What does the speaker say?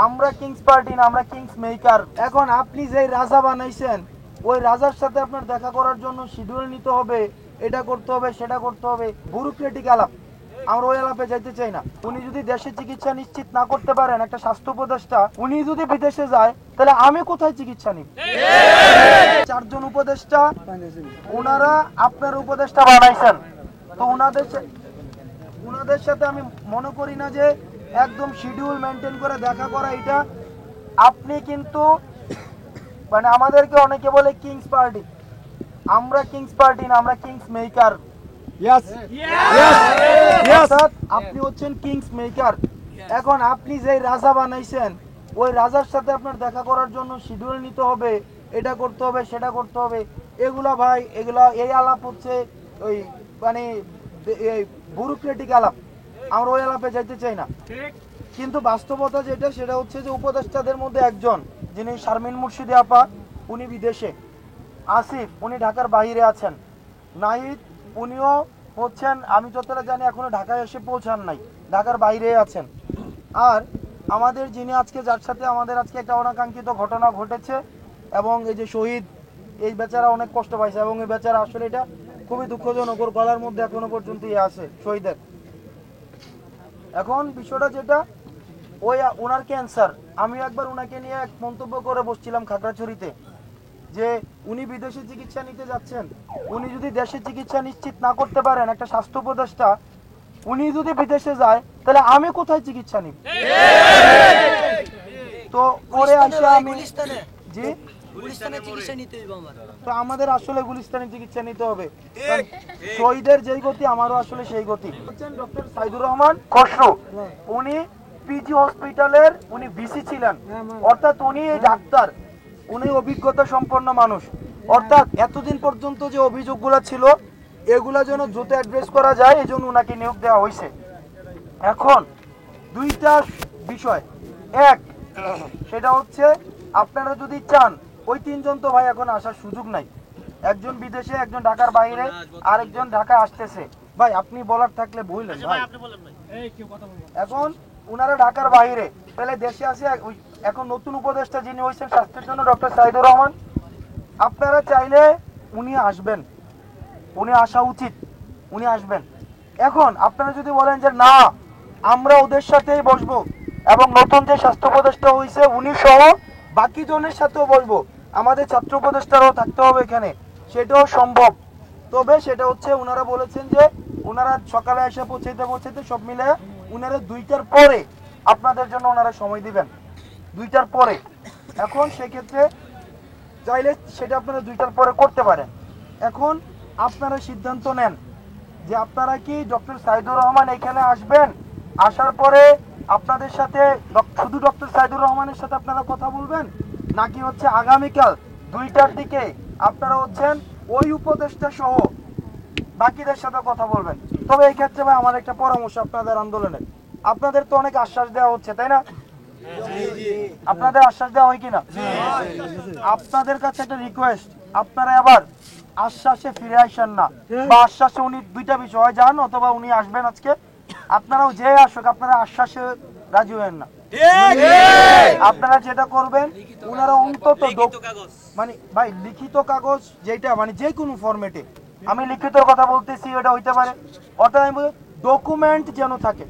আমরা Kings party না, আমরা কিংস মেকার। এখন আপনি যে রাজা বানাইছেন, ওই রাজার সাথে আপনার দেখা করার জন্য শিডিউল নিতে হবে, এটা করতে হবে, সেটা করতে হবে, ব্যুরোক্রেটিক আলাপ। আমরা ওই আলাপে যাইতে চাই না। উনি যদি দেশে চিকিৎসা নিশ্চিত না করতে পারেন, একটা স্বাস্থ্য উপদেষ্টা উনি যদি বিদেশে যায়, তাহলে আমি কোথায় চিকিৎসা নিব? চারজন উপদেষ্টা, ওনারা আপনার উপদেষ্টা বানাইছেন, তো উনাদের সাথে আমি মনে করি না যে একদম শিডিউল মেনটেন করে দেখা করা এটা। আপনি কিন্তু মানে আমাদেরকে অনেকে বলে কিংস পার্টি, আমরা কিংস পার্টি না, আমরা কিংস মেকার। আপনি হচ্ছেন কিংস মেকার। এখন আপনি যে রাজা বানাইছেন, ওই রাজার সাথে আপনার দেখা করার জন্য শিডিউল নিতে হবে, এটা করতে হবে, সেটা করতে হবে। এগুলা ভাই, এগুলা এই আলাপ হচ্ছে ওই মানে ব্যুরোক্রেটিক আলাপ। আমরা ওই আলাপে যাইতে চাই না। কিন্তু বাস্তবতা যেটা, সেটা হচ্ছে যে উপদেষ্টাদের মধ্যে একজন, যিনি শারমিন মুর্শিদি আপা, উনি বিদেশে। আসিফ, উনি ঢাকার বাইরে আছেন। নাহিদ, উনিও হচ্ছেন, আমি যতটা জানি এখনো ঢাকায় এসে পৌঁছান নাই, ঢাকার বাইরে আছেন। আর আমাদের যিনি আজকে, যার সাথে আমাদের আজকে একটা অনাকাঙ্ক্ষিত ঘটনা ঘটেছে, এবং এই যে শহীদ, এই বেচারা অনেক কষ্ট পাইছে, এবং এই বেচারা আসলে এটা খুবই দুঃখজনক, ওর গলার মধ্যে এখনো পর্যন্ত আছে শহীদের। এখন বিষয়টা যেটা, ওই ওনার ক্যান্সার। আমি একবার ওনাকে নিয়ে এক মন্তব্য করে বসছিলাম খাগড়াছড়িতে, যে উনি বিদেশে চিকিৎসা নিতে যাচ্ছেন, উনি যদি দেশে চিকিৎসা নিশ্চিত না করতে পারেন, একটা স্বাস্থ্য উপদেষ্টা উনি যদি বিদেশে যায়, তাহলে আমি কোথায় চিকিৎসা নিব? তো পরে আসে আমি জি, তো আমাদের আসলে গুলিস্তানে চিকিৎসা নিতে হবে। শহীদের যেই গতি, আমারও আসলে সেই গতি। হচ্ছেন ডক্টর সাইদুর রহমান খসরু, উনি পিজি হসপিটালের উনি ভিসি ছিলেন, অর্থাৎ উনি এই ডাক্তার, উনি অভিজ্ঞতা সম্পন্ন মানুষ। অর্থাৎ এতদিন পর্যন্ত যে অভিযোগগুলো ছিল, এগুলা যেন দ্রুত অ্যাড্রেস করা যায়, এই জন্য ওনাকে নিয়োগ দেওয়া হয়েছে। এখন দুইটা বিষয়, এক সেটা হচ্ছে আপনারা যদি চান, ওই তিনজন তো ভাই এখন আসার সুযোগ নাই, একজন বিদেশে, একজন ঢাকার বাইরে, আরেকজন ঢাকায় আসতেছে। ভাই আপনি বলার থাকলে বললেন ভাই। এখন উনারা ঢাকার বাইরে, তাহলে দেশে আসে এখন নতুন উপদেষ্টা যিনি হয়েছেন স্বাস্থ্যের জন্য, ডক্টর সাইদুর রহমান, আপনারা চাইলে উনি আসবেন, উনি আসা উচিত, উনি আসবেন। এখন আপনারা যদি বলেন যে না, আমরা ওদের সাথেই বসবো, এবং নতুন যে স্বাস্থ্য উপদেষ্টা হয়েছে উনি সহ বাকি জনের সাথেও বসবো, আমাদের ছাত্র উপদেষ্টারাও থাকতে হবে এখানে, সেটাও সম্ভব। তবে সেটা হচ্ছে ওনারা বলেছেন যে ওনারা সকালে এসে পৌঁছাইতে সব মিলে ওনারা 2টার পরে আপনাদের জন্য ওনারা সময় দিবেন, 2টার পরে। এখন সেক্ষেত্রে চাইলে সেটা আপনারা 2টার পরে করতে পারেন। এখন আপনারা সিদ্ধান্ত নেন যে আপনারা কি ডক্টর সাইদুর রহমান এখানে আসবেন, আসার পরে আপনাদের সাথে শুধু ডক্টর সাইদুর রহমানের সাথে আপনারা কথা বলবেন, নাকি হচ্ছে আগামীকাল 2টার দিকে আপনারা হচ্ছেন ওই উপদেষ্টা সহ বাকিদের সাথে কথা বলবেন। তবে এই ক্ষেত্রে ভাই আমার একটা পরামর্শ আপনাদের আন্দোলনের, আপনাদের তো অনেক আশ্বাস দেওয়া হচ্ছে, তাই না? আপনাদের আশ্বাস দেওয়া হয় কিনা? আপনাদের কাছে একটা রিকোয়েস্ট, আপনারা আবার আশ্বাসে ফিরে আসেন না, বা আশ্বাসে উনি 2টা বিষয় যান, অথবা উনি আসবেন আজকে, আপনারাও যে আসুক, আপনারা আশ্বাসে রাজি হবেন না। আপনারা যেটা করবেন, ওনারা অন্তত মানে ভাই লিখিত কাগজ, যেটা মানে যে কোনো ফরম্যাটে, আমি লিখিত কথা বলতেছি, এটা হইতে পারে, অর্থাৎ ডকুমেন্ট যেন থাকে।